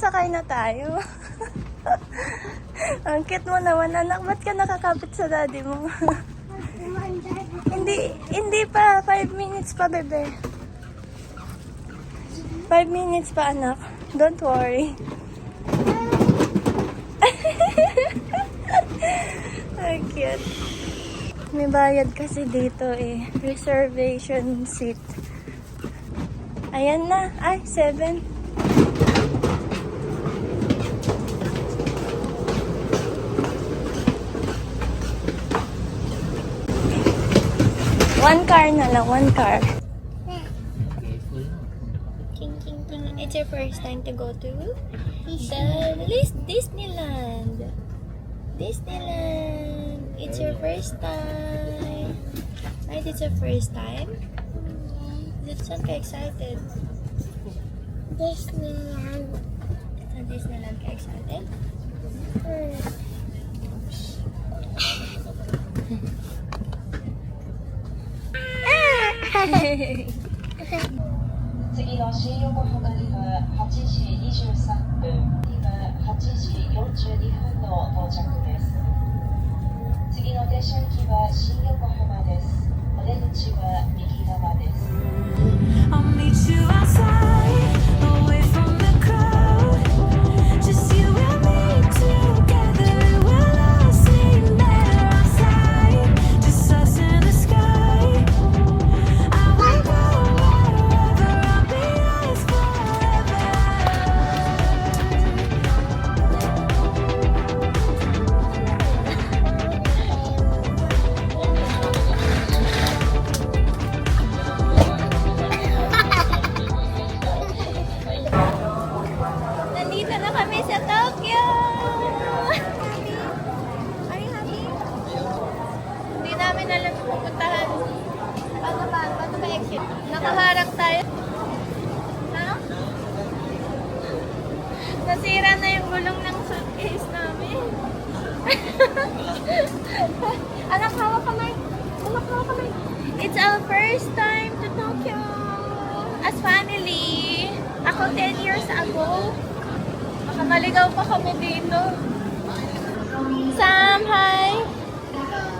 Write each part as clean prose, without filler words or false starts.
sasakay na tayo. Ang cute mo naman, anak. Ba't ka nakakapit sa daddy mo? Hindi pa. 5 minutes pa, bebe. 5 minutes pa, anak. Don't worry. Ang cute. May bayad kasi dito eh. Reservation seat. Ayan na. Ay, 7. One car na lang. One car. King, king, king. It's your first time to go to Disneyland. Disneyland. It's your first time. Right? It's your first time? Saan ka excited? Disneyland. Sa Disneyland ka excited? Ah! 次の新横浜には8時23分、今8時42分の到着です。次の電車行きは新横浜です。お出口は右側です。 I'll meet you outside, away from the crowd. Just you and me together, it will all seem better outside. Just us in the sky. I will go wherever, I'll be yours forever. 'Nandito na kami sa Tokyo! Are you happy? Hindi namin alam kung pupuntahan. Paano ba? Paano ba exit? Nakaharang tayo. Ha? Nasira na yung gulong ng suitcase namin. Anak, hawak kamay. Anak, hawak kamay. It's our first time to Tokyo as family. Ako 10 years ago. Maligaw pa kami dito. Sam, hi!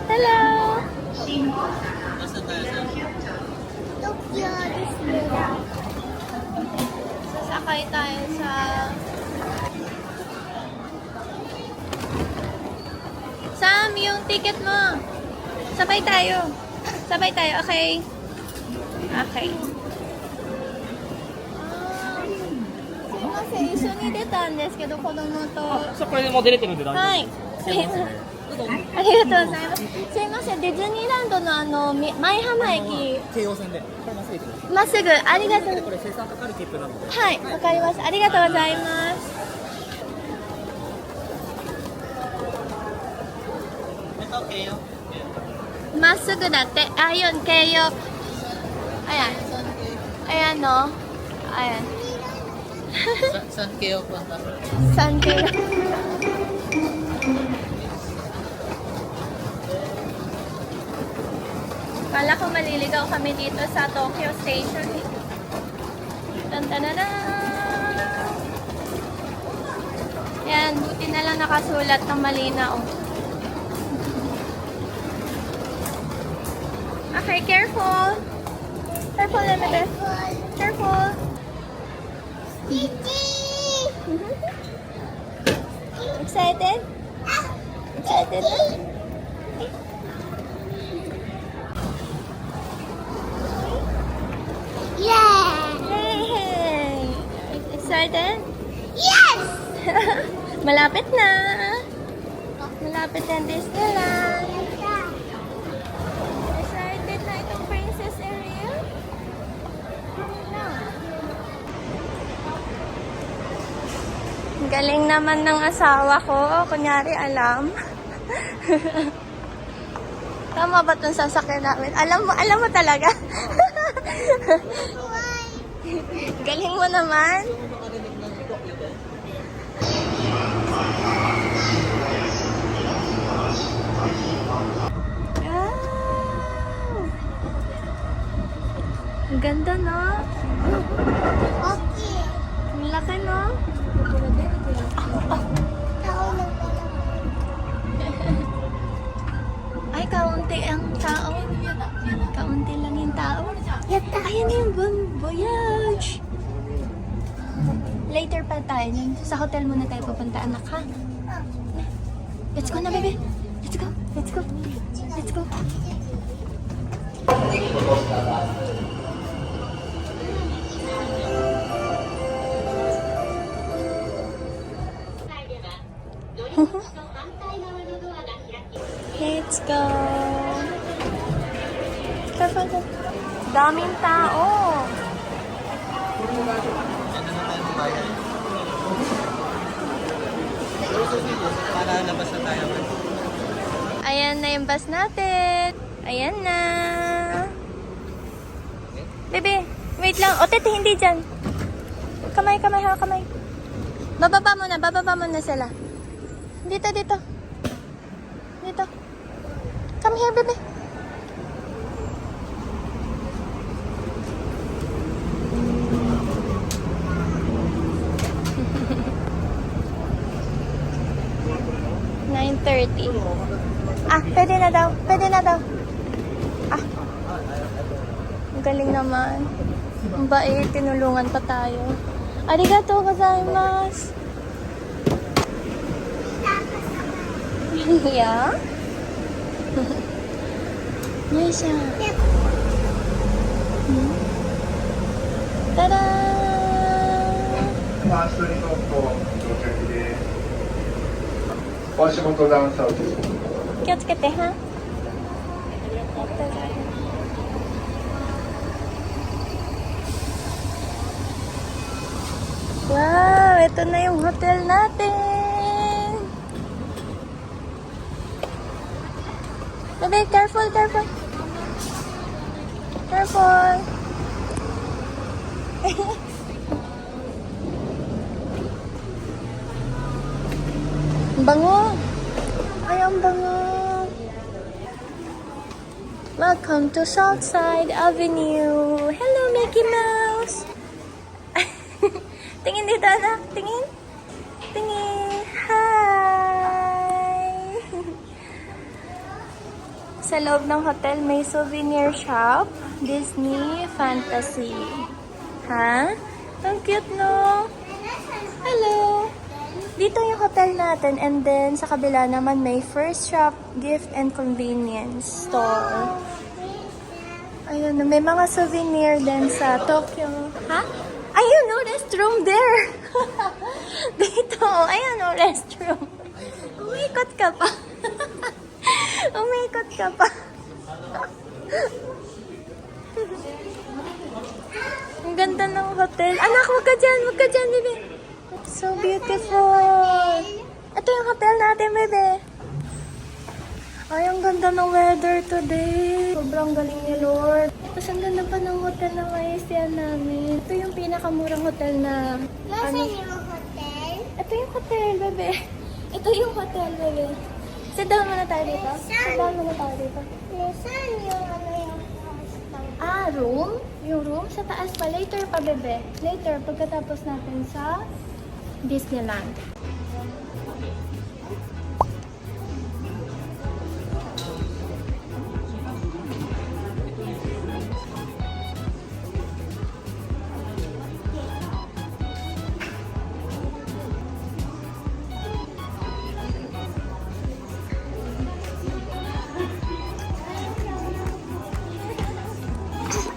Hello! Tokyo Disneyland. Sasakay tayo sa... Sam, yung ticket mo! Sabay tayo. Sabay tayo, okay? Okay. 一緒に出たんですけど、子供と。そう、これでもう出れてるんで大丈夫はい。すいません。ありがとうございます。すいません、ディズニーランドの舞浜駅、京葉線で、これまっすぐ行ってくだまっすぐ、ありがとう。さい。これ生産かかる切符なので。はい、わかりました。ありがとうございます。まっすぐだって。あ、yun, kayo. Ayan. Ayan, no? Ayan. Saan kayo punta? Saan kayo? Kala ko maliligaw kami dito sa Tokyo Station. Tantanana! Yan, buti na lang nakasulat ng malinaw. Okay, careful! Careful, Lemete. Careful! Excited? Excited? Yeah! Yay! Excited? Yes! Malapit na! Malapit na Disneyland! Excited na itong Princess Ariel? Galing naman ng asawa ko. Kunyari, alam. Tama ba itong sasakyan namin? Alam mo talaga. Galing mo naman. Ang ganda, no? Okay. Ang laki, no? later pa tayo. Sa hotel muna tayo pupunta, anak, ha? Let's go na, baby. Let's go. Let's go. Let's go. Let's go. Careful. Daming tao. Para labas na tayo. Ayan na yung bus natin. Ayan na. Bebe, wait lang. O, tete, hindi dyan. Kamay, ha, kamay. Bababa mo na sila. Dito. Dito. Come here, bebe. Pwede na daw. Ah. Ang galing naman. Ang bait, tinulungan pa tayo. Arigatou gozaimasu. Yeah? Yoisha. Tada! ファーストリゾート到着です。お足元段差をです。気をつけて、は? Wow! Ito na yung hotel natin! Bebe, careful! Careful! Bango! Ay, ang bango! Welcome to Southside Avenue! Hello, Mickey Mouse! Tingin dito, anak! Tingin! Hi! Sa loob ng hotel, may souvenir shop. Disney Fantasy. Ha? Ang cute, no? Hello! Dito yung hotel natin, and then sa kabila naman may first shop, gift and convenience store. Ayun, may mga souvenir din sa Tokyo. Ha? Ayun, no, restroom there. Dito, ayun, no, restroom. Umikot ka pa. Ang ganda ng hotel. Anak, wag ka dyan, bebe. So beautiful. Ito yung hotel natin, bebe. Ay, ang ganda ng weather today. Sobrang galing ni Lord. Tapos ang ganda pa ng hotel na maisiyan namin. Ito yung pinakamurang hotel na... Nasaan yung hotel? Ito yung hotel, bebe. Ito yung hotel, bebe. Sit down muna tayo dito. Nasaan yung hostel? Room? Yung room? Sa taas pa. Later pa, bebe. Later, pagkatapos natin sa Disneyland.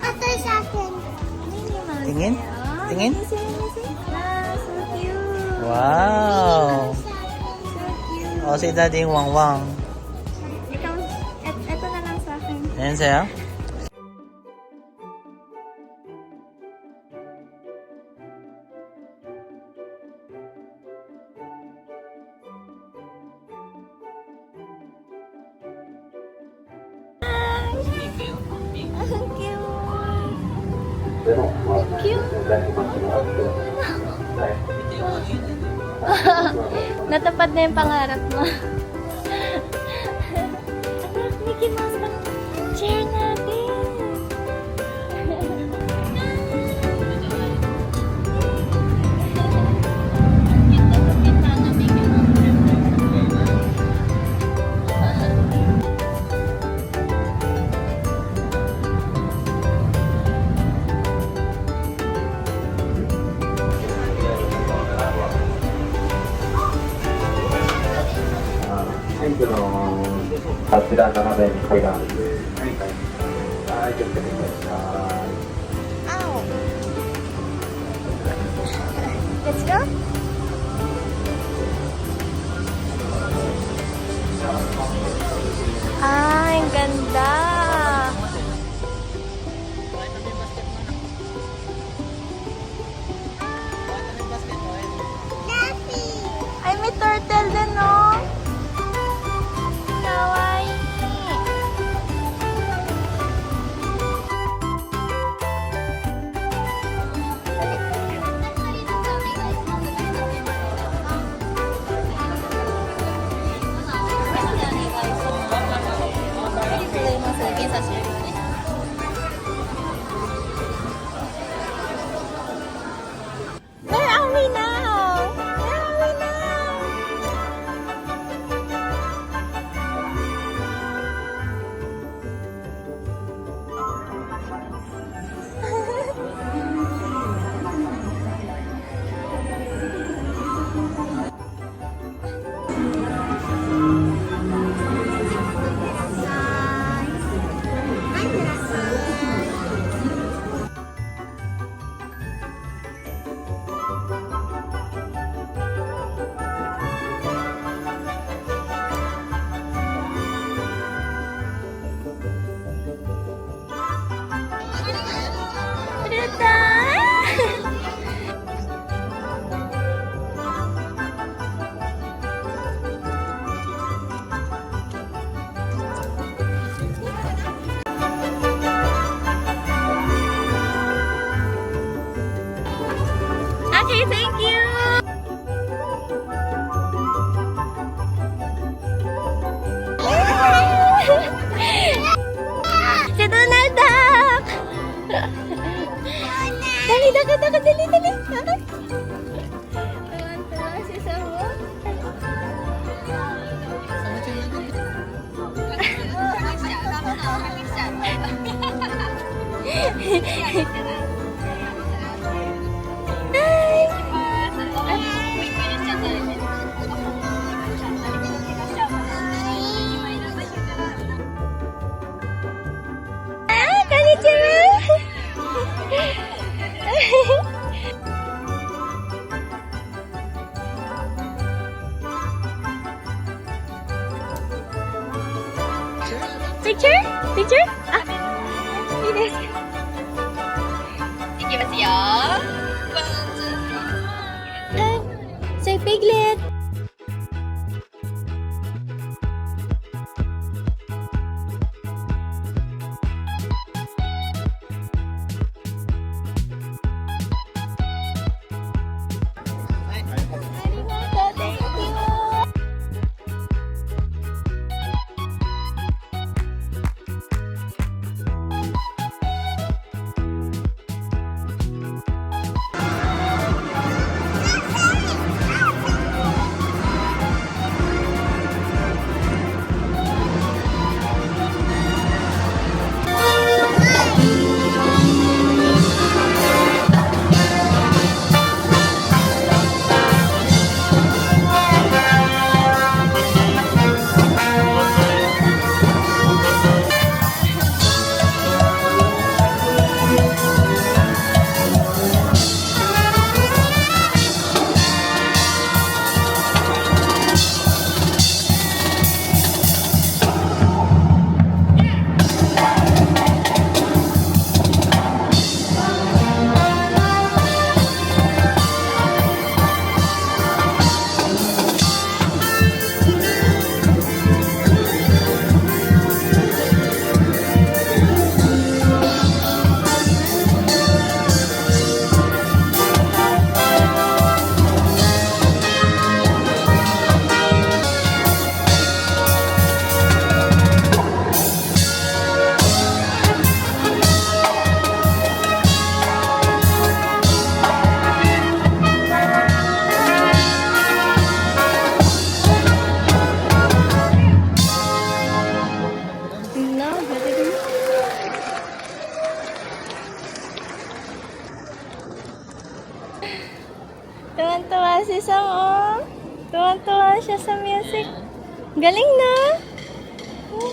Ito sa akin. Tingin? Tingin? Wow, so cute. Wow! So cute. O, si Daddy Wang Wang. Ikaw, eto na lang sa akin. Ayan sa'yo? Ang cute. Natapad na yung pangarap mo. Anak, Mickey Mouse na chair natin. あちら斜めに手が。はい、気をつけてください。 Ow. Let's go. Ah, ang ganda. Ay, may turtle din, no? Kawaii. Where are we now? Where are we now? Okay, thank you. Si Donald Duck! Dali, dali. Okay. Tuwan-tuwa si Sawo. Ah, konnichiwa! Picture? Picture? Ah,いいです。いきますよ。Say Piglet. Arigato, thank you. Tuwan-tuwa si Sam, oh. Tuwan-tuwa siya sa music. Galing na. ko.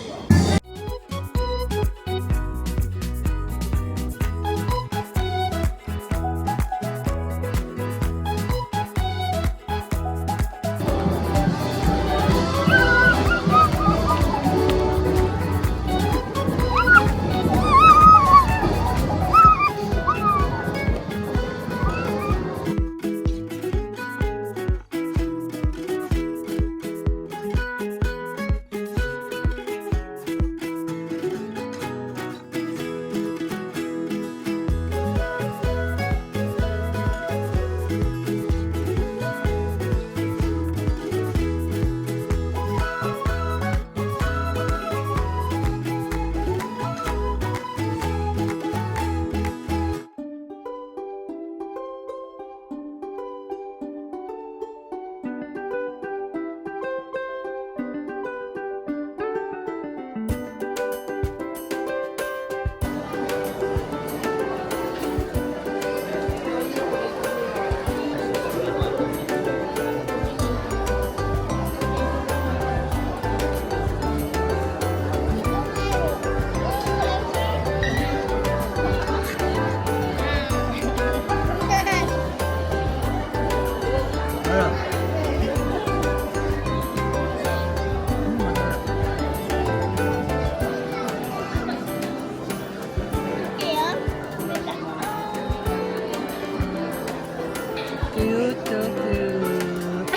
Cute, cute, cute.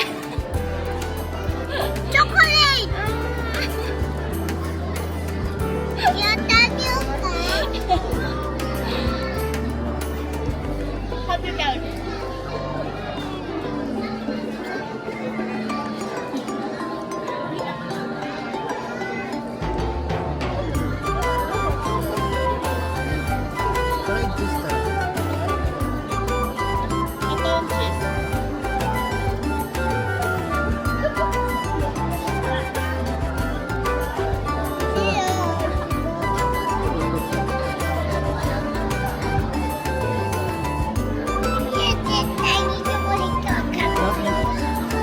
Chocolate! Yata niyo ka. Happy count. Try this time. Ito ang cheese.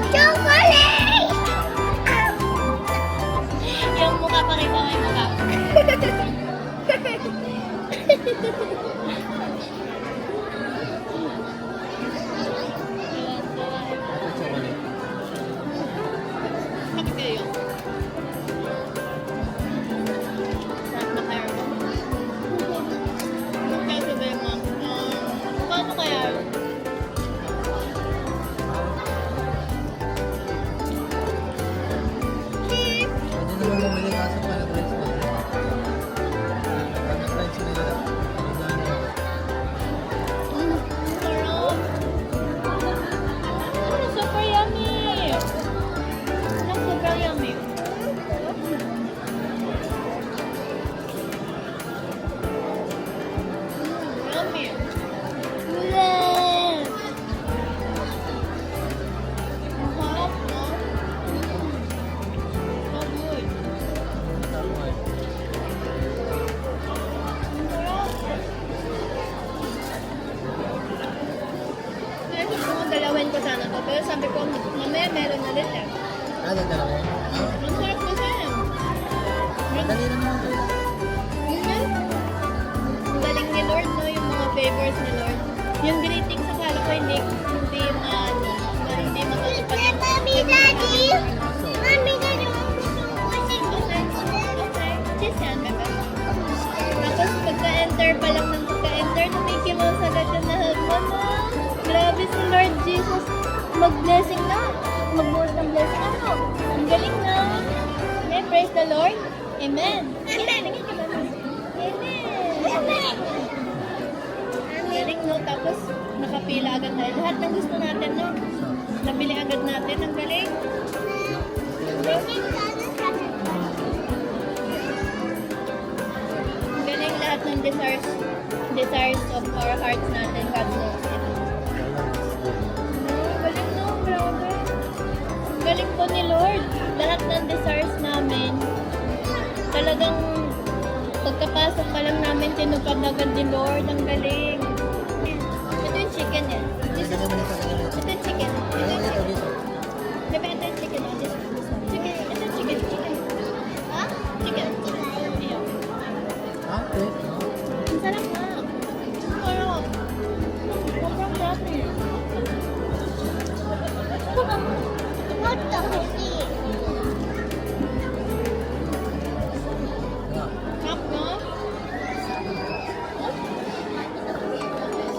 Chocolate! Yung mukha pa rin yung mukha. Chocolate. Bakit kayo? Sarap na kayo. Kaya sabi mo, paano kaya? Pwede naman bumili kaso para friends mo. Para friends mo nila. Sarap. Super yummy. Super yummy. Yummy. Ang sarap, no? So good. Kaya sabi ko, dalawin ko sana to. Pero sabi ko, mamaya meron na rin eh. Ano dalawa? Ang sarap kasi. Dali naman ito. Yun yan. Ang galing ni Lord, no? Yung mga favors ni Lord. Yung greetings sa kala ko, hindi matutupad. Mami, Daddy! Mami, Daddy! Okay. Cheers yan, bebe. Tapos pagka-enter pa lang ng pagka-enter, nakikilos agad ka na hug mo na. Grabe si Lord Jesus. Mag-blessing na. Magbuhat ng blessing. Ano? Ang galing na. Okay, praise the Lord. Amen. Amen. Amen. Ang galing, no? Tapos, nakapila agad tayo. Lahat ng gusto natin, no? Nabili agad natin. Ang galing. Ang galing lahat ng desires of our hearts natin. God knows it. Ang galing, no? Grabe. Ang galing po ni Lord. Lahat ng desires namin, talagang pagkapasok pa lang namin, tinupad agad ni Lord. Ang galing. Ito yung chicken yan. Ito yung chicken. Ito yung chicken. Diba ito yung chicken? This one. Chicken. Ito yung chicken. Chicken. Ha? Chicken. ット欲しい。 Cup, no?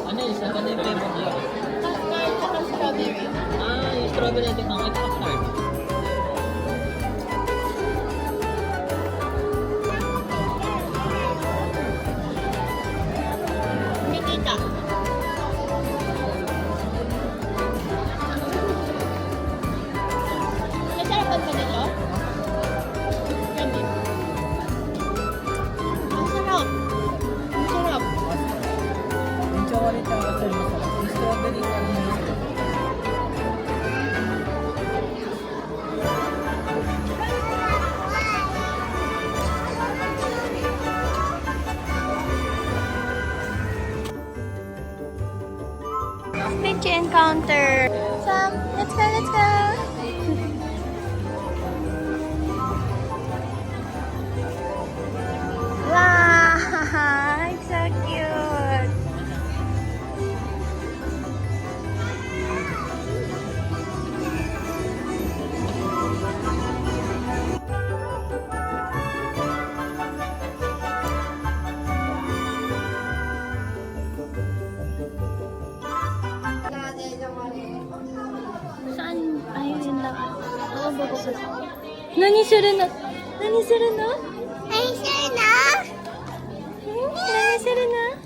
Ano yung isa? Ano yung flavor niya? Custard at strawberry. Ah, yung strawberry natin ang ito custard. Nikita. Nasarapan ba nito? Hindi. Ang sarap. Ang sarap. Yung chocolate na custard masarap. Yung strawberry na Lychee encounter. Sam, let's go, let's go. Wow, it's so cute. Saan? Ayun yun lang. Oo, bababa. Nani suru no? Nani suru no? 美味しいな。 Nani suru no?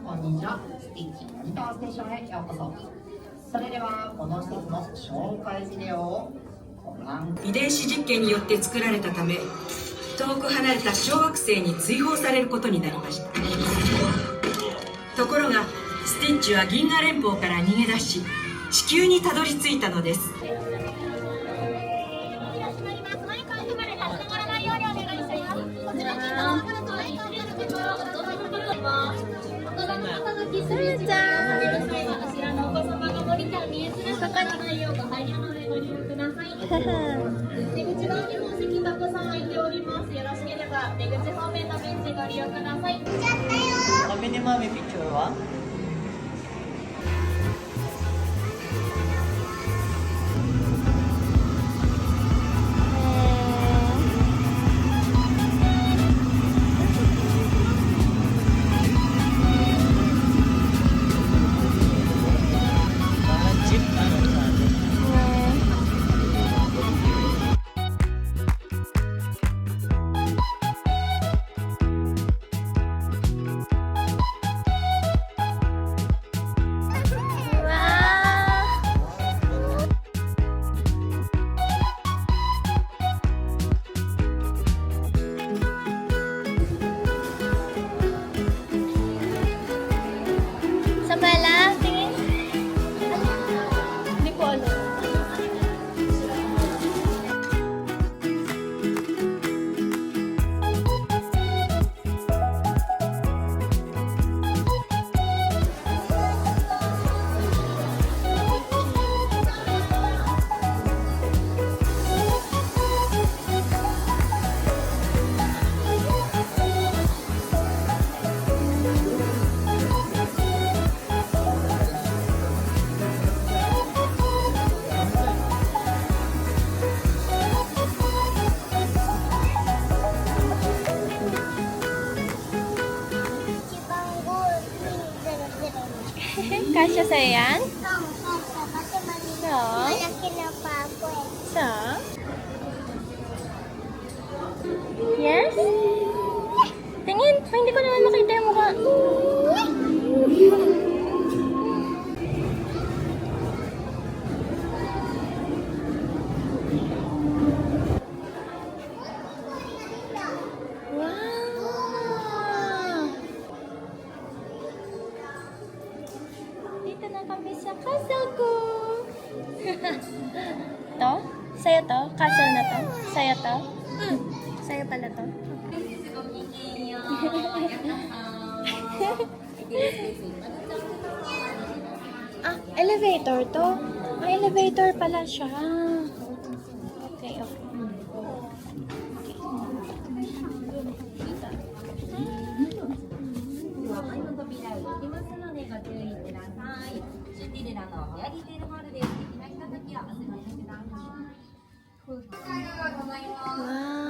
こんにちは。スティッチモニターステーションへようこそ。それではこの施設の紹介ビデオをご覧遺伝子実験によって作られたため遠く離れた小惑星に追放されることになりましたところがスティッチは銀河連邦から逃げ出し地球にたどり着いたのですスルちゃん。そこに。出口側にも席たくさん空いております。よろしければ出口方面のベンチご利用ください。 Kami ni Mami picture wa? Parang jeep ano sa atin. Wow! Sa bala, tingin. Hindi ko alam. Kasya sa'yo yan? Kasi So? malaki na pa ako eh. So? Yes? Tingin! Ay, hindi ko naman makita yung mukha. Wow! Dito na kami sa castle ko. To? Sa'yo to? Castle na to? Sa'yo to? Sa'yo pala to? Ah, elevator to? Ah, elevator pala siya. Okay, okay. ラのフェアリーテールホールで素敵なひとときをお過ごしください。ありがとうございます。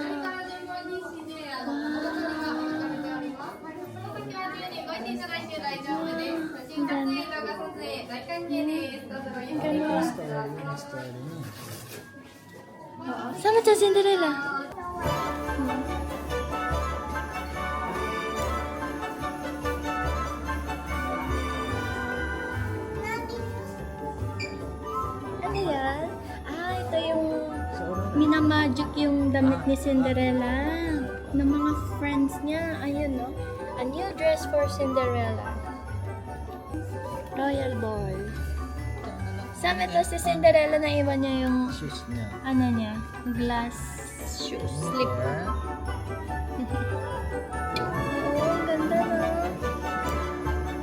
左から順番にシンデレラのお踊りが置かれております。その時は自由に動いていただいて大丈夫です。写真撮影、動画撮影、大歓迎です。どうぞごゆっくりご覧ください。 Sama siya, Cinderella. Ano yan? Ito yung minamagic yung damit ni Cinderella ng mga friends niya. Ayun, no? A new dress for Cinderella. Royal ball. Sam, ito si Cinderella na iwan niya yung shoes niya. ano niya, glass shoes, slipper. Oo, ang ganda na.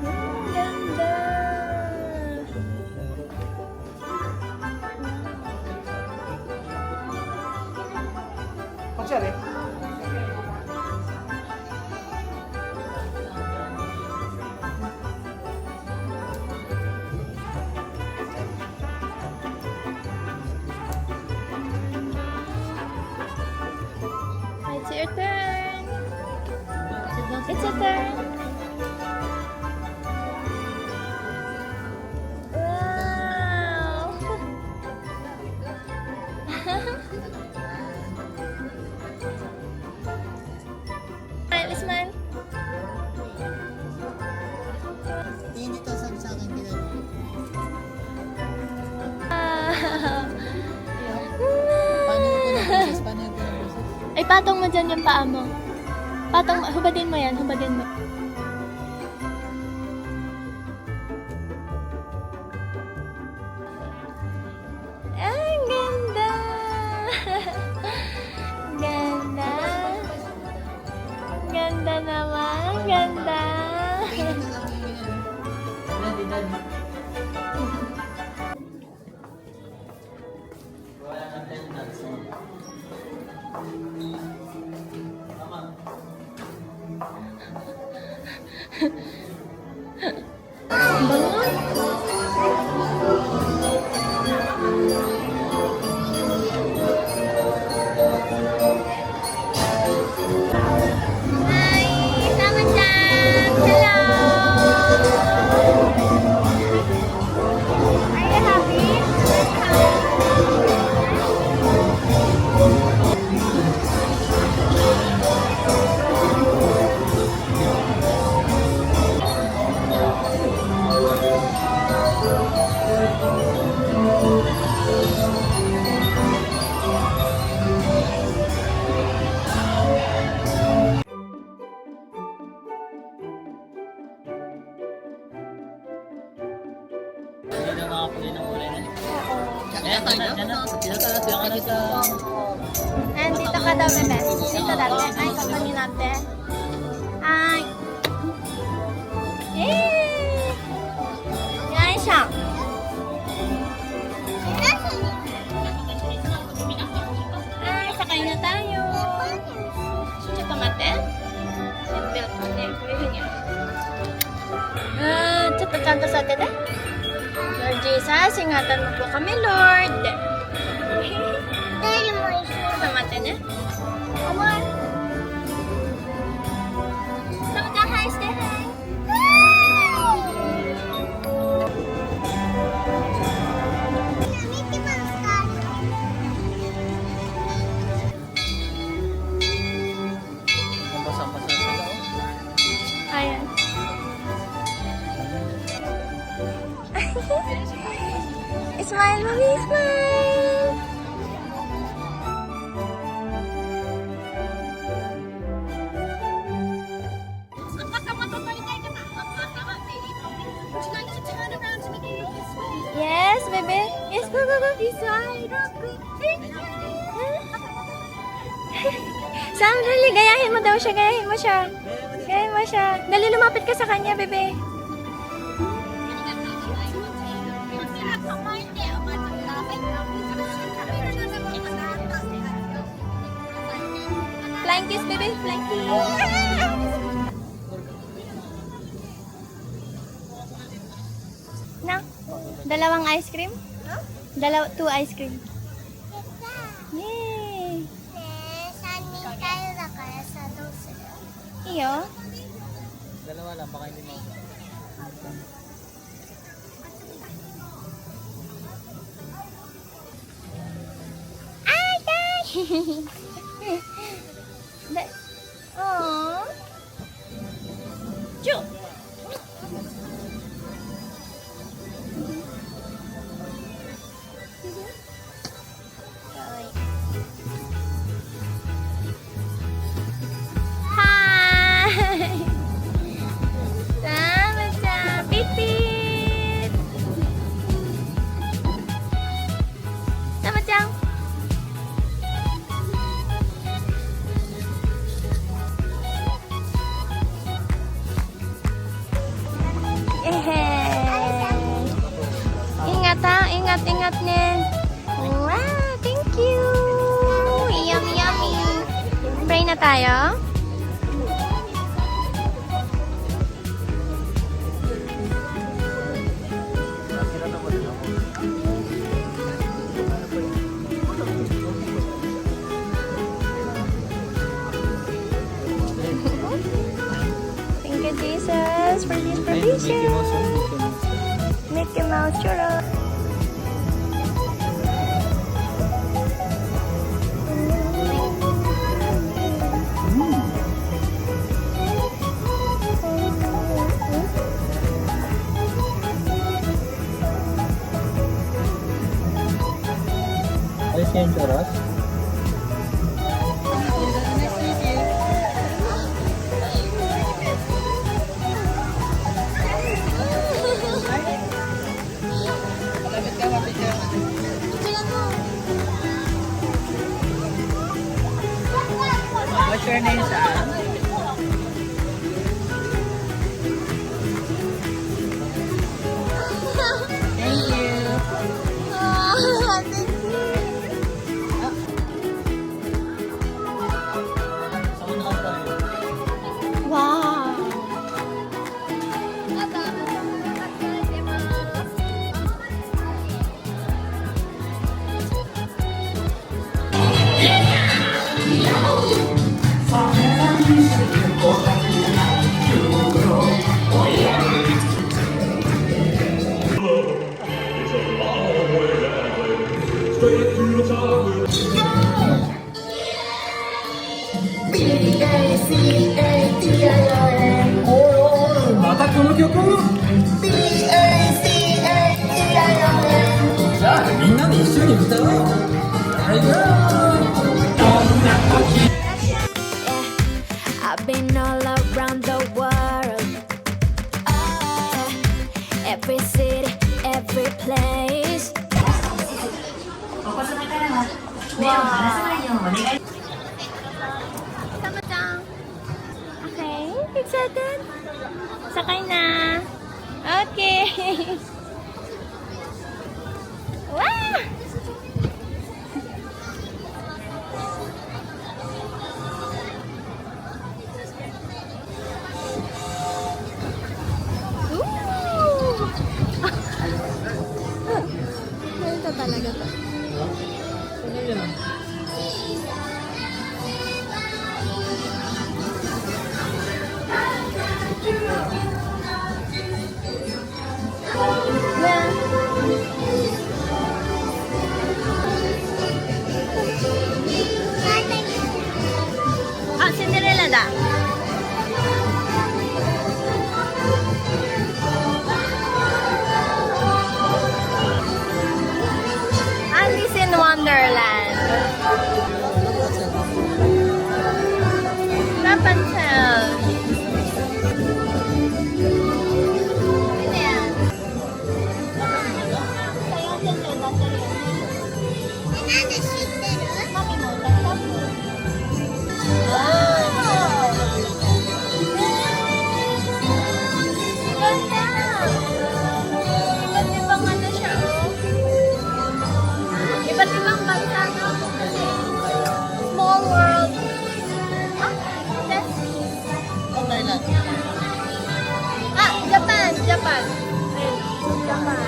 Ang ganda. Kutsari. It's your turn. It's your turn. Wow. Smile, smile. Hindi to sabi sa akin ginagawa. Paano ko na-process? Paano ko na-process? Ay, patong mo dyan yung paa mo. Patong, hubadin mo yan, hubadin mo. Ang ganda! Ganda! Ganda naman, ganda! Hi! Sama-chan! Hello! Are you happy? And dito ka daw, bebe. Dito dati. Ay, kapani natin. Ay. Eh! Yan siya. Ay, sakay na tayo. Ito mate. Seatbelt mate. Kulihin yan. Ito kanto sa atin eh. Lord Jesus, ingatan mo po kami, Lord. Dali mo isa. Mamate na. Amor. Sama ka, hi, stay hi. Mickey Mouse ka. Basa-basa sa loob. Ayan. Smile, mommy, smile. Yes, baby. Yes, go, go, go. Sam, dali, gayahin mo daw siya, gayahin mo siya. Gayahin mo siya. Dali, lumapit ka sa kanya, bebe. Flying kiss, baby. Flying kiss. Na, Dalawang ice cream? Two ice cream. Yay! ねえ、3人タイルだからさ、どうする？ Iyo? Dalawa lang, baka hindi mo. Ay, gosh! Aww. Ju! Hi! Sama-sama. Pipit! Sama-sama. Ingat ha, ingat nih. Wow, thank you. Yummy, yummy. Pray na tayo. Thank you, Jesus, for this provision. Mickey Mouse churro. Ayos nga yung oras. What's your name, Sam? Thank you. Wow. Oh, またこの曲？じゃあみんなで一緒に歌おう。はいよ。 I've been all around the world. Every city, every place. Sama-sama. Okay, excited? Sakay na. Okay. Wow! Ooh! Ito talaga to. Ah, Cinderella da. Alice in Wonderland. Rapunzel. Ano yan? Mami mo, laptop mo. Ganda! Iba't ibang ano siya, oh. Iba't ibang bansa, no? Small world. Ah, that's... Ah, Japan! Japan. Japan.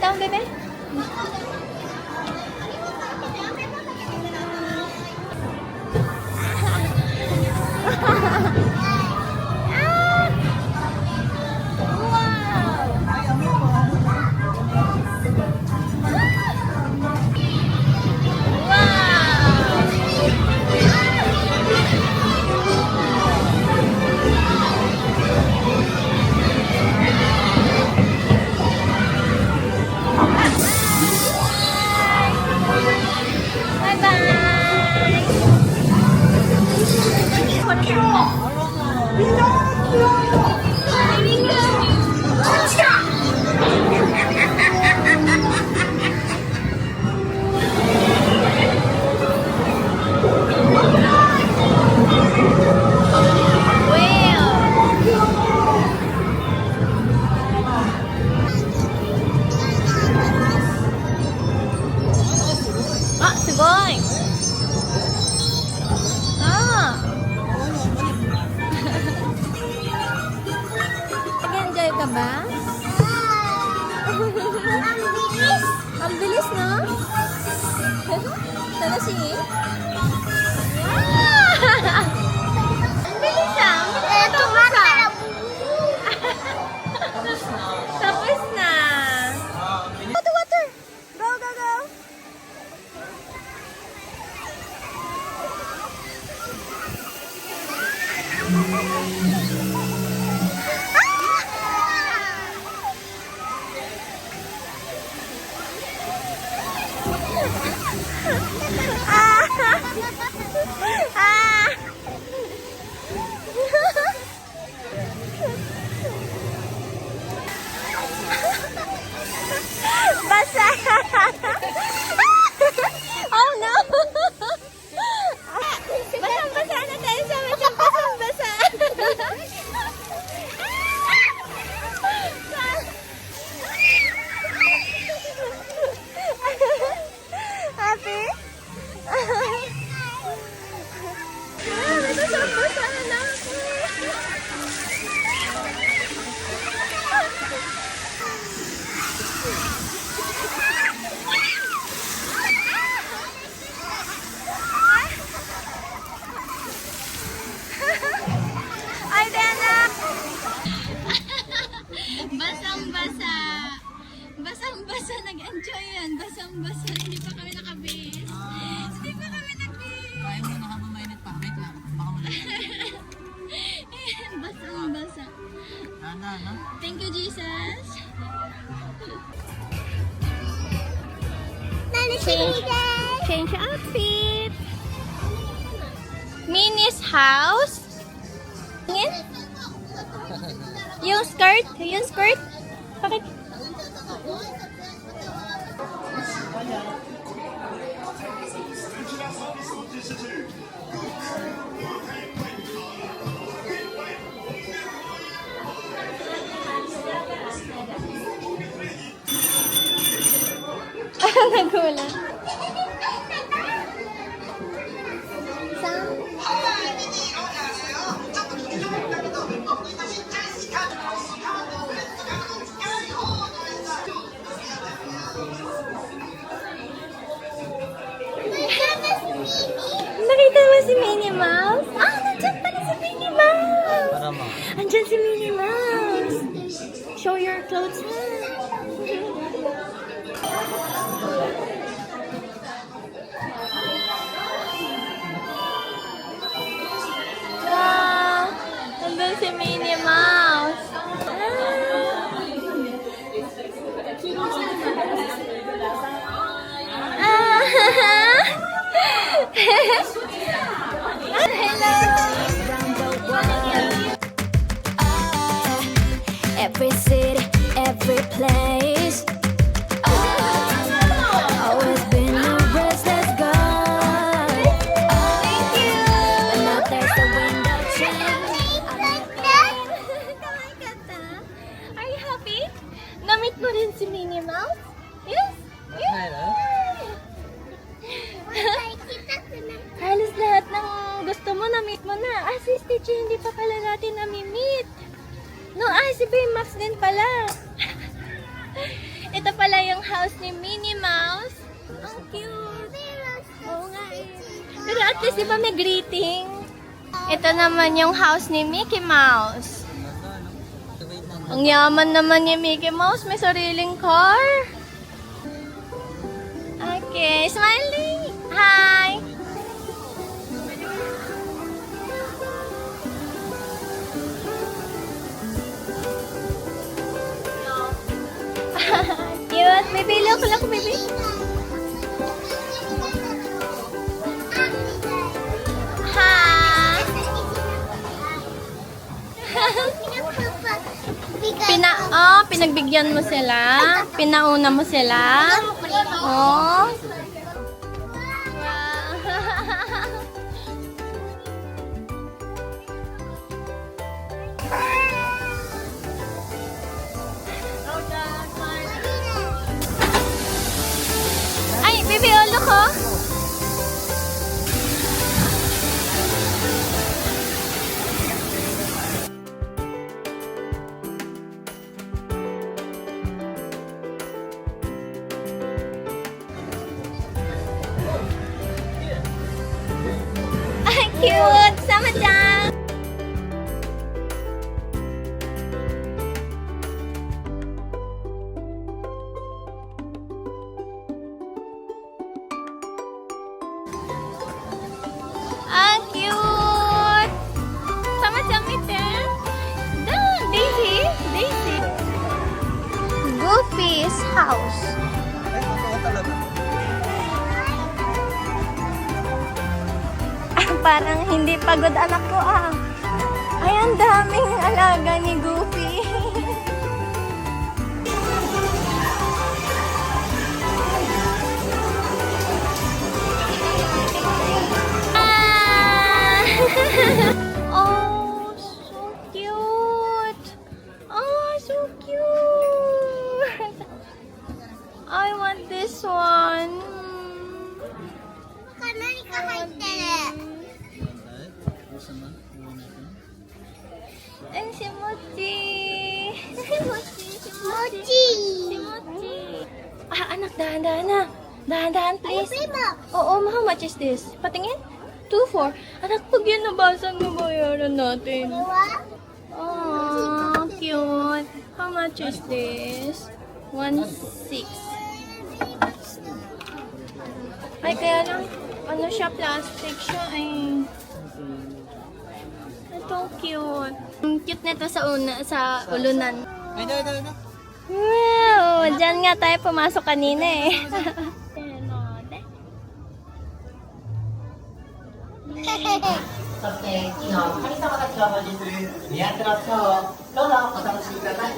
down, baby. Ah, sugoi! Ah! Nag-enjoy ka ba? Ang bilis, no? Sana siya? Ang bilis, ah! Tapos na! Tapos na! Water, water! Go, go, go! Basa! Oh no! Basang-basa na tayo sa masyang basang-basa! Happy? Basang-basa na ako! Ay, Dana! Basang-basa. Basang-basa. Nag-enjoy yan. Basang-basa. Hindi pa kami nakabis. Hindi pa kami nag-bis. Kaya mo na habang mainit pa. Wait lang. Baka Basang-basa. Ana, no? Thank you, Jesus. Change outfit. Minnie's house. Tingin? Yung skirt? Yung skirt? Bakit? Nagulat. Nakita mo si Minnie Mouse? Ah, nandiyan pala si Minnie Mouse! Andyan si Minnie Mouse! Show your clothes na! Wow! Nandun si Minnie Mouse! Every city, every place. Always been a restless girl. Thank you! But now there's a window change. Are you happy? Na-meet mo rin si Minnie Mouse? Yes? Halos lahat ng gusto mo na-meet mo na. Ah, si Stitch hindi pa pala natin nami-meet. No, si Baymax din pala. Ito pala yung house ni Minnie Mouse. Ang cute. Oo nga eh. Pero at least, di ba may greeting? Ito naman yung house ni Mickey Mouse. Ang yaman naman ni Mickey Mouse. May sariling car. Okay, smiling. Hi. Cute. Baby, look, baby. Hi. Pinagbigyan mo sila? Pinauna mo sila? Oh. Ay, baby, oh, look, oh. Ay, cute! Sama-chan! Ang cute! Sama-chan, ite! Daisy! Daisy! Goofy's house. Parang hindi pagod anak ko ah. Ay, ang daming alaga ni Goofy. Ah! Oh, so cute. Oh, so cute. I want this one. 何か入ってる。 And si Mochi. Si Mochi. Ah, anak, dahan-dahan na. Dahan-dahan, please. Oo, how much is this? Patingin? 2.4. Anak, pag yan nabasag na bayaran natin. Oh, cute. How much is this? 1.6. Ay, kaya lang, ano siya, plastic siya ay. Ito, cute. Ang cute nito sa ulunan. Wow! Diyan nga tayo pumasok kanina eh. そして昨日神様たちを保持する目当てのショーをどうぞお楽しみください。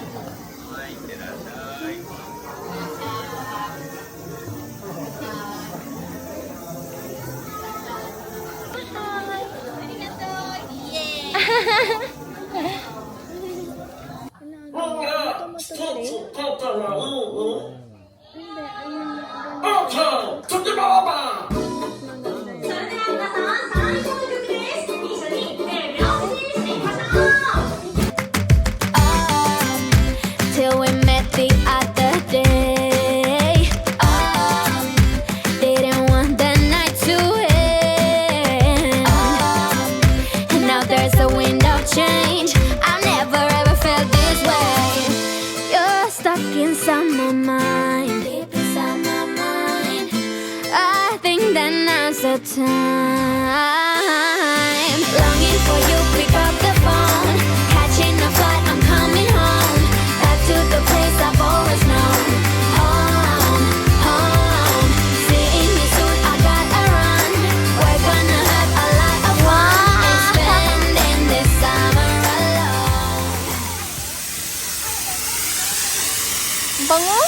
Till we met the other day. Didn't want the night to end. And now there's a wind of change. I've never ever felt this way. You're stuck inside my mind. Deep inside my mind. I think that now's the time. Longing for you, pick up the phone. Catching a flight, I'm coming home. Back to the place I've always known. Home, home. Seeing you soon, I gotta run. We're gonna have a lot of fun. And spending this summer alone. Bango?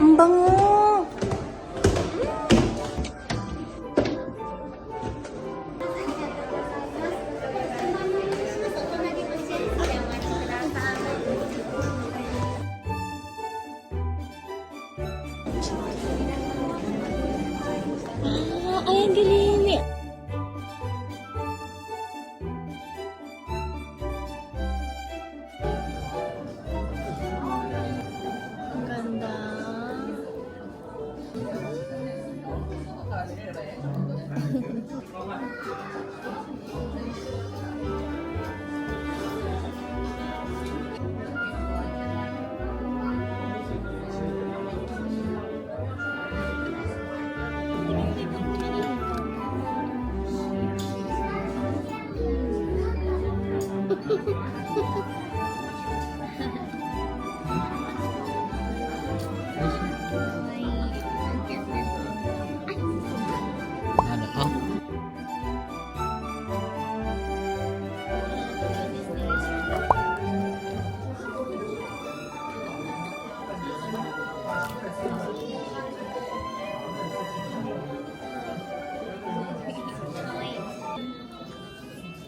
Ang bango! Ah, ay, ang galing. Ano? Oh.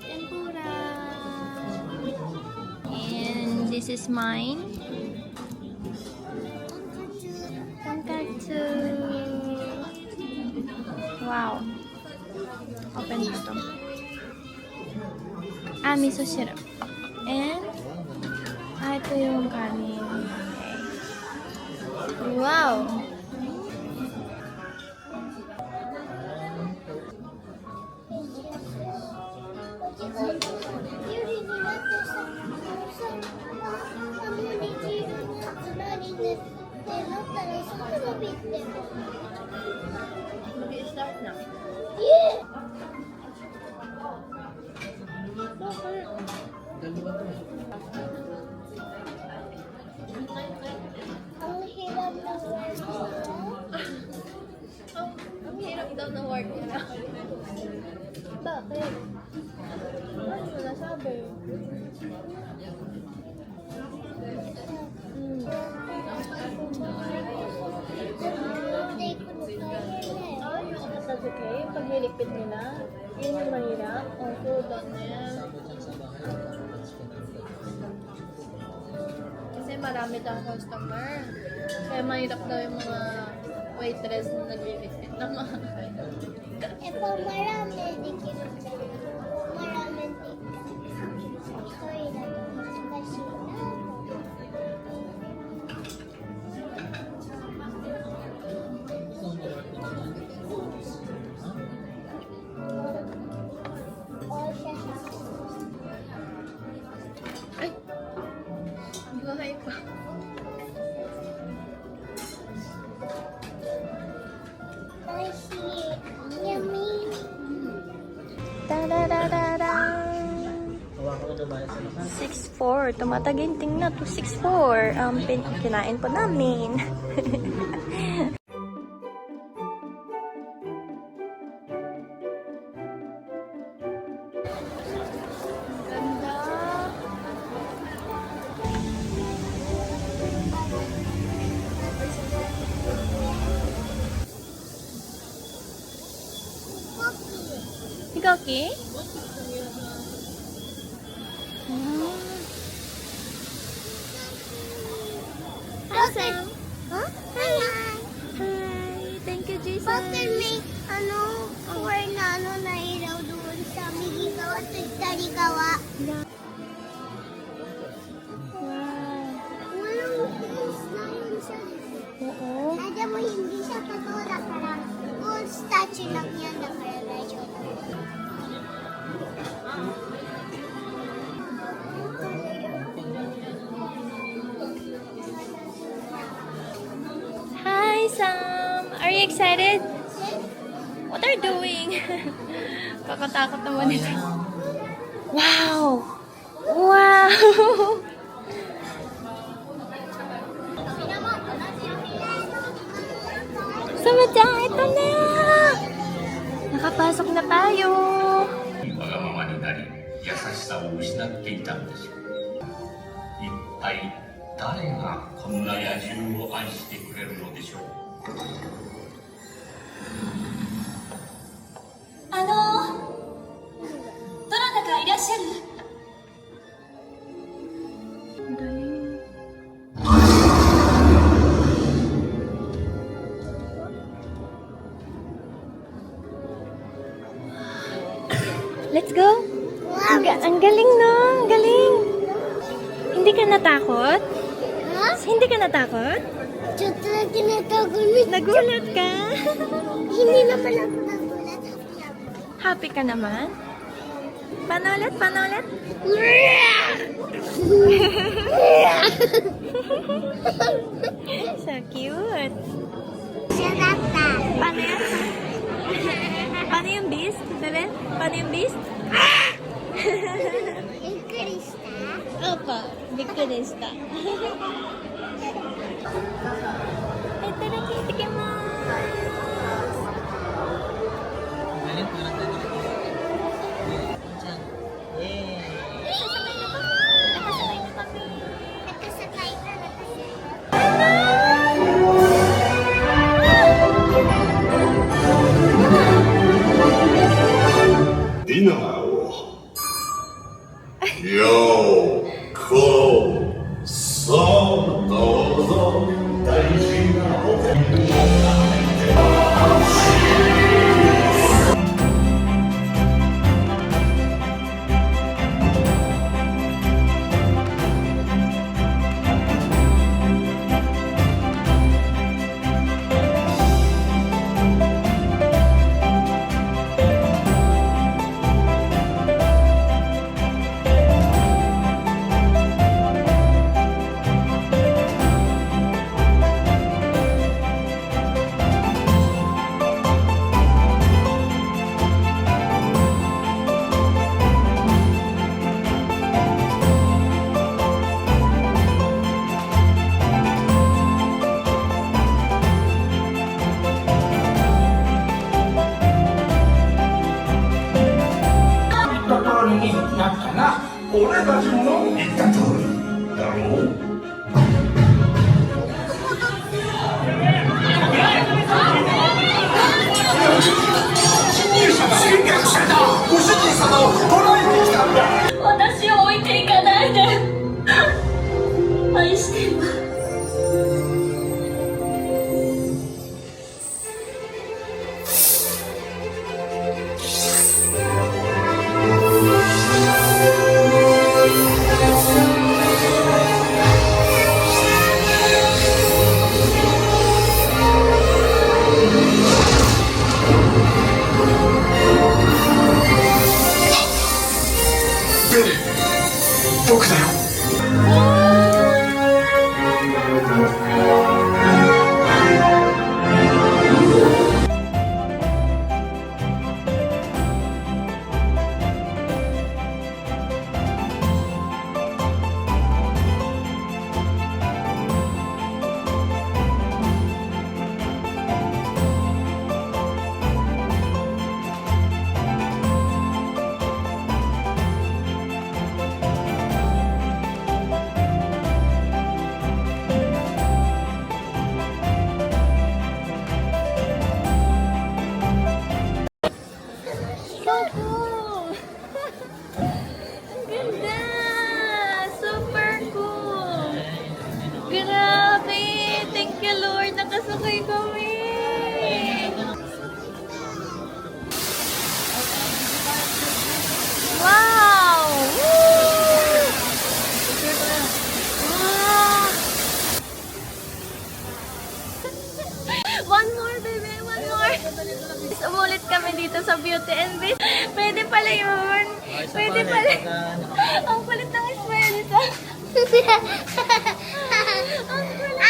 Tempura. And this is mine. Tonkatsu. Wow. Open mo to. Miso syrup. And, ito yung kanin. Okay. Wow! Ang hirap ng work mo. Ang hirap daw ng work nila. Bakit? Ano mo nasabi? Hindi ko na kaya Yung nasabi kayo, pag nilipid nila, yun yung mahirap. Ang cool down na yan. Kasi marami daw customer. Kaya mahirap daw yung mga waitress na naglilipid na mga. pag marami, di kinagawa. Marami di. So, ilan. Kasi Buhay pa. I see. Yummy. Ta-da-da-da-da! 6'4". Tumataginting na to 6'4". Kinain po namin. Ganda. Hikoki? Bakit? Huh? Hi. Hi! Thank you, Jesus! Bakit may awar na na ilaw doon sa Migigawa at Tarigawa? Wow! Walang face na yun sa Oo. Alam mo, hindi siya totoo na parang gold statue lang yan na medyo. Hi, Sam! Are you excited? What are you doing? Kakatakot naman ito. Wow! Wow! Samadya, ito na! Nakapasok na tayo! わがままになり優しさを失っていたんでしょう。一体誰がこんな野獣を愛してくれるのでしょう。どなたかいらっしゃる？ Let's go! Ang galing, no? Ang galing! Hindi ka natakot? Ha? Hindi ka natakot? Diyot na tinatagulit. Nagulat ka? Hindi naman ako nagulat. Happy ka naman? Paano ulit? Paano ulit? So cute! Sarap na. Paano yan? Paano yung beast? Bebe? Paano yung beast? Increase びっくりした。いただきます。ディナーをようこそどうぞ大事なお手俺たちも言った通りだろう。侵入者が侵略された。ご主人様を捕らえてきたんだ。私を置いていかないで。愛してるわ。僕だよ。Nakasakay kami! Wow! Woo! Wow! One more, baby! One more! Umulit kami dito sa Beauty and Beast. Pwede pala yun! Pwede pala! Ang kulit ng smile nito! Ang kulit!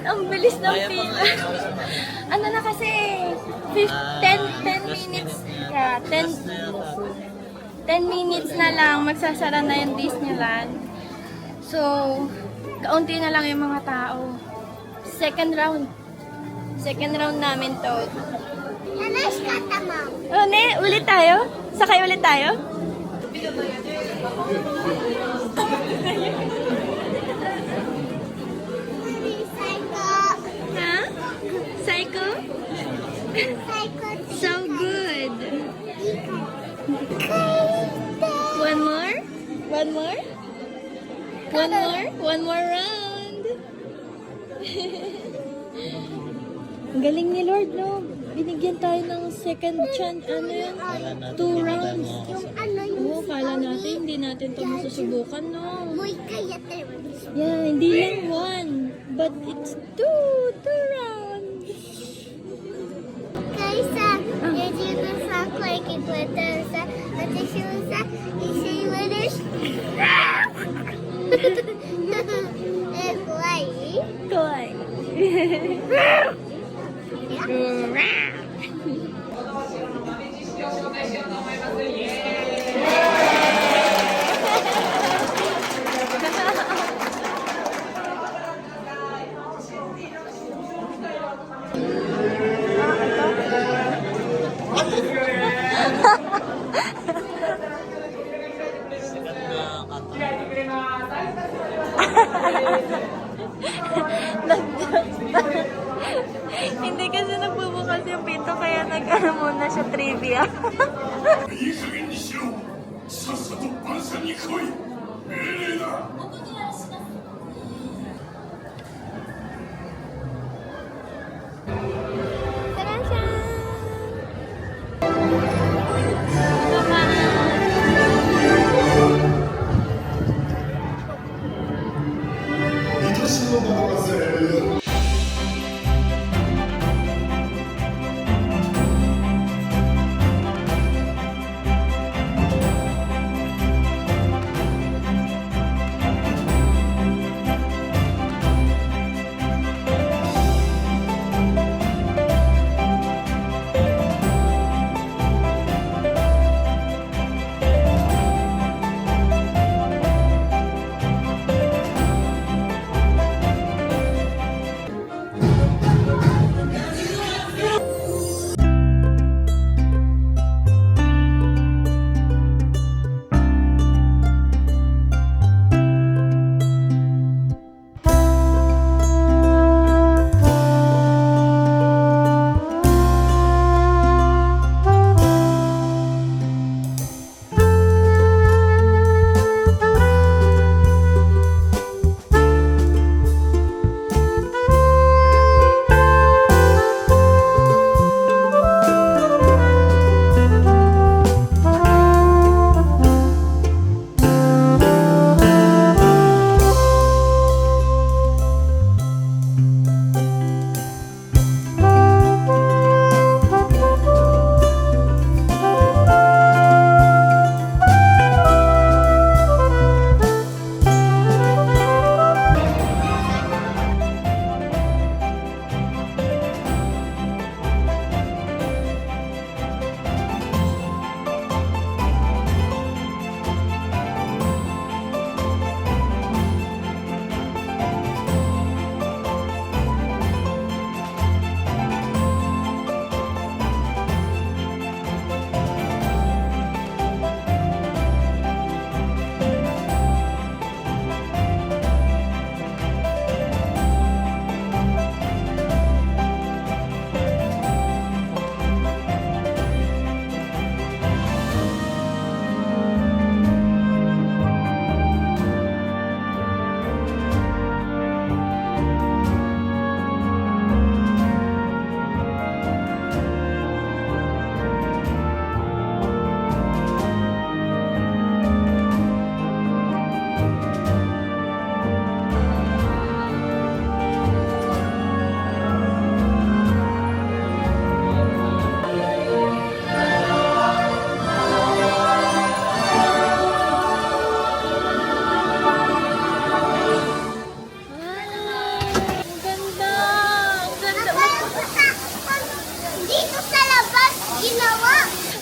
Ang bilis ng pila. Ano na kasi, 10 minutes. Yeah, 10 minutes na lang, magsasara na yung Disneyland. So, kaunti na lang yung mga tao. Second round. Second round namin to. Oh, ne, ulit tayo? Sakay ulit tayo? Huh? Psycho? So good. One more? One more? One more? One more round. Ang galing ni Lord, no? Binigyan tayo ng second chance. Ano yun? 2 rounds. Oo, kala natin, hindi natin ito masusubukan, no? Yeah, hindi lang 1. But it's 2 rounds. Hindi kasi nagbubukas yung pinto kaya nag-ano muna siya trivia. いい加減にしろ。さっさと晩餐に来い。命令だ。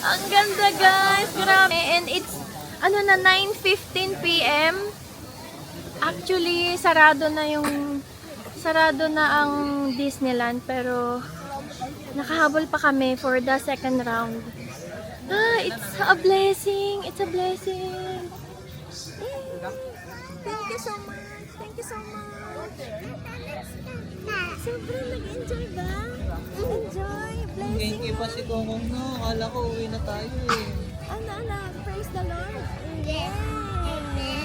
Ang ganda guys, grabe. And it's ano na 9:15 PM. Actually, sarado na ang Disneyland pero nakahabol pa kami for the second round. It's a blessing. It's a blessing. Thank you so much. Thank you so much. Sobrang nag-enjoy ba? Enjoy. Blessing. Thank you pa si Gongong, no? Akala ko uwi na tayo eh. Ano, praise the Lord. Yeah.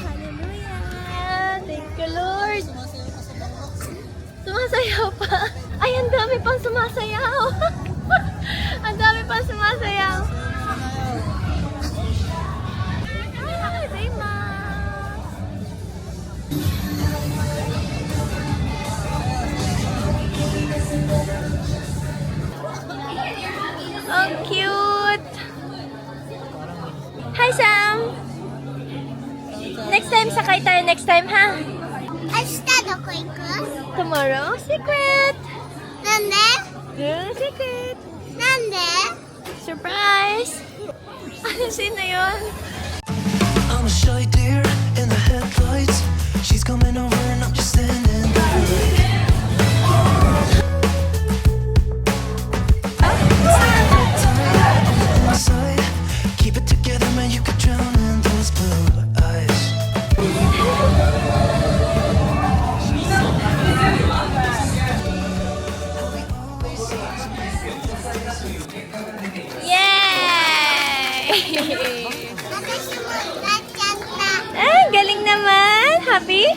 Hallelujah. Thank you, Lord. Sumasayaw pa. Ay, ang dami pang sumasayaw. Ang dami pang sumasayaw. Ang cute. Hi, Sam. Next time, sakay tayo next time, ha? 明日どこ行く？ Tomorrow, secret. なんで？ Secret. なんで？ Surprise. Ano, sino yun? I'm a shy deer in the headlights. She's coming over and I'm just standing there. Keep it together, man, you could drown in those blue eyes. naman? Happy?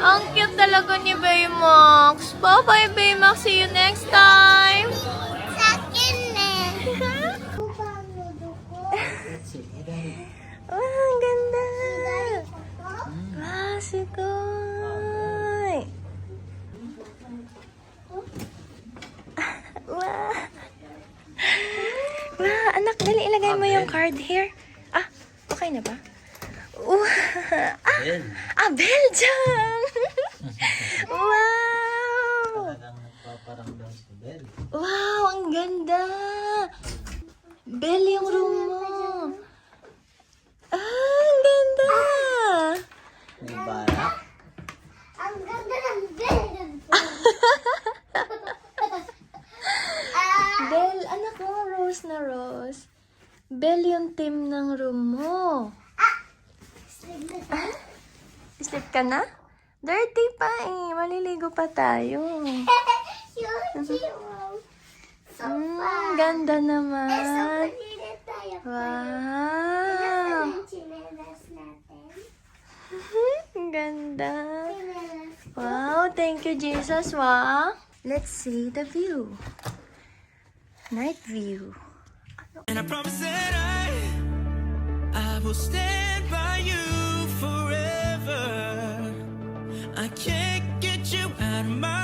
Ang cute talaga ni Baymax. Bye-bye, Baymax. See you next time. Sa akin eh. Wow, ang ganda. Wow, sikoy. Wow. Wow, anak, dali ilagay mo yung card here. Ah, okay na ba? Wow. Ah, Belgium! Wow! Wow, ang ganda! Bell yung room mo. Ah, ang ganda! Ang ganda ng bed. Bell, anak mo, Rose na Rose. Bell yung team ng room mo. Sleep ka na? Dirty pa eh. Maliligo pa tayo. Ganda naman. Wow. Ang ganda. Wow, thank you, Jesus. Wow. Let's see the view. Night view. And I promise that I will stand by you forever. I can't get you out of my